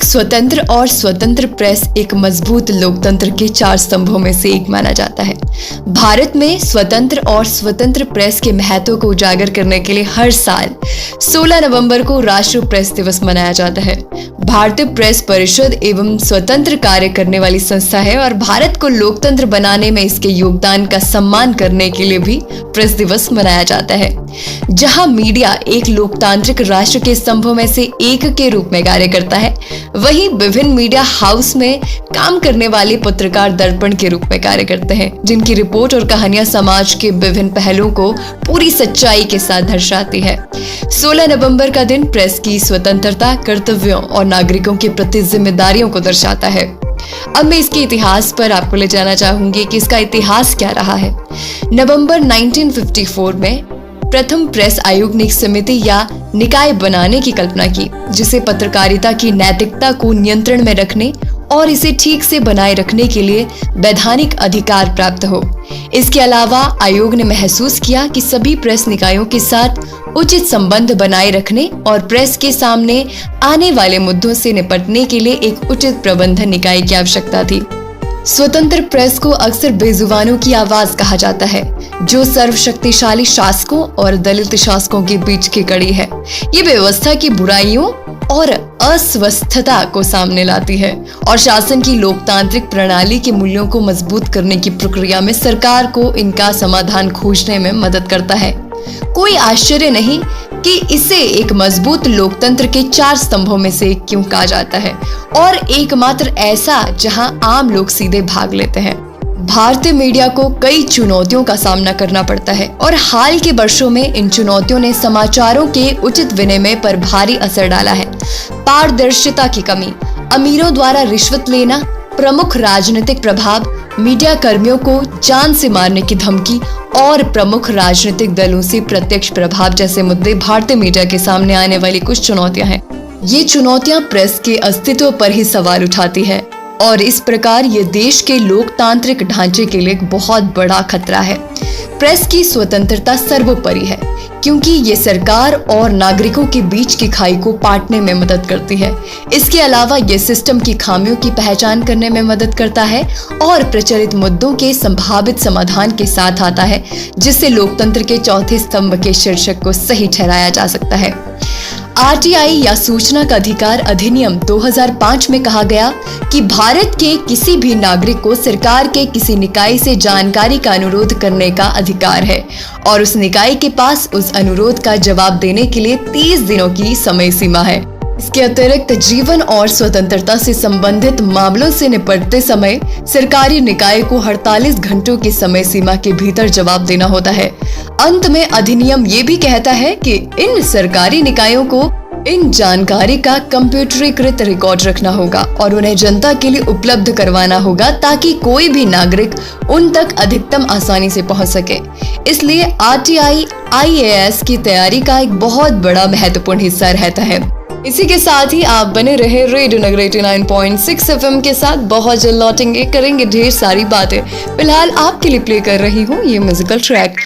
स्वतंत्र और स्वतंत्र प्रेस एक मजबूत लोकतंत्र के 4 स्तंभों में से एक माना जाता है। भारत में स्वतंत्र और स्वतंत्र प्रेस के महत्व को उजागर करने के लिए हर साल 16 नवंबर को राष्ट्रीय प्रेस दिवस मनाया जाता है। भारतीय प्रेस परिषद एवं स्वतंत्र कार्य करने वाली संस्था है और भारत को लोकतंत्र बनाने में इसके योगदान का सम्मान करने के लिए भी प्रेस दिवस मनाया जाता है। जहां मीडिया एक लोकतांत्रिक राष्ट्र के स्तंभों में से एक के रूप में कार्य करता है, वहीं विभिन्न मीडिया हाउस में काम करने वाले पत्रकार दर्पण के रूप में कार्य करते हैं, जिनकी रिपोर्ट और कहानियां समाज के विभिन्न पहलुओं को पूरी सच्चाई के साथ दर्शाती है। 16 नवंबर का दिन प्रेस की स्वतंत्रता, कर्तव्यों और नागरिकों के प्रति जिम्मेदारियों को दर्शाता है। अब मैं इसके इतिहास पर आपको ले जाना चाहूंगी कि इसका इतिहास क्या रहा है। नवंबर 1954 में प्रथम प्रेस आयोग ने एक समिति या निकाय बनाने की कल्पना की, जिसे पत्रकारिता की नैतिकता को नियंत्रण में रखने और इसे ठीक से बनाए रखने के लिए वैधानिक अधिकार प्राप्त हो। इसके अलावा आयोग ने महसूस किया कि सभी प्रेस निकायों के साथ उचित संबंध बनाए रखने और प्रेस के सामने आने वाले मुद्दों से निपटने के लिए एक उचित प्रबंधन निकाय की आवश्यकता थी। स्वतंत्र प्रेस को अक्सर बेजुबानों की आवाज कहा जाता है, जो सर्वशक्तिशाली शासकों और दलित शासकों के बीच की कड़ी है। ये व्यवस्था की बुराइयों और अस्वस्थता को सामने लाती है और शासन की लोकतांत्रिक प्रणाली के मूल्यों को मजबूत करने की प्रक्रिया में सरकार को इनका समाधान खोजने में मदद करता है। कोई आश्चर्य नहीं कि इसे एक मजबूत लोकतंत्र के 4 स्तंभों में से एक क्यों कहा जाता है, और एकमात्र ऐसा जहां आम लोग सीधे भाग लेते हैं। भारतीय मीडिया को कई चुनौतियों का सामना करना पड़ता है और हाल के वर्षों में इन चुनौतियों ने समाचारों के उचित विनिमय पर भारी असर डाला है। पारदर्शिता की कमी, अमीरों द्वारा रिश्वत लेना, प्रमुख राजनीतिक प्रभाव, मीडिया कर्मियों को जान से मारने की धमकी और प्रमुख राजनीतिक दलों से प्रत्यक्ष प्रभाव जैसे मुद्दे भारतीय मीडिया के सामने आने वाली कुछ चुनौतियां हैं। ये चुनौतियां प्रेस के अस्तित्व पर ही सवाल उठाती है और इस प्रकार ये देश के लोकतांत्रिक ढांचे के लिए एक बहुत बड़ा खतरा है। प्रेस की स्वतंत्रता सर्वोपरि है, क्योंकि ये सरकार और नागरिकों के बीच की खाई को पाटने में मदद करती है। इसके अलावा ये सिस्टम की खामियों की पहचान करने में मदद करता है और प्रचलित मुद्दों के संभावित समाधान के साथ आता है, जिससे लोकतंत्र के चौथे स्तंभ के शीर्षक को सही ठहराया जा सकता है। आरटीआई या सूचना का अधिकार अधिनियम 2005 में कहा गया कि भारत के किसी भी नागरिक को सरकार के किसी निकाय से जानकारी का अनुरोध करने का अधिकार है और उस निकाय के पास उस अनुरोध का जवाब देने के लिए 30 दिनों की समय सीमा है। इसके अतिरिक्त जीवन और स्वतंत्रता से संबंधित मामलों से निपटते समय सरकारी निकाय को 48 घंटों की समय सीमा के भीतर जवाब देना होता है। अंत में अधिनियम ये भी कहता है कि इन सरकारी निकायों को इन जानकारी का कंप्यूटरीकृत रिकॉर्ड रखना होगा और उन्हें जनता के लिए उपलब्ध करवाना होगा, ताकि कोई भी नागरिक उन तक अधिकतम आसानी से पहुंच सके। इसलिए आरटीआई IAS की तैयारी का एक बहुत बड़ा महत्वपूर्ण हिस्सा रहता है। इसी के साथ ही आप बने रहे रेडियो नगर 89.6 FM के साथ। बहुत जल्द लौटेंगे, करेंगे ढेर सारी बातें। फिलहाल आपके लिए प्ले कर रही हूँ ये म्यूजिकल ट्रैक।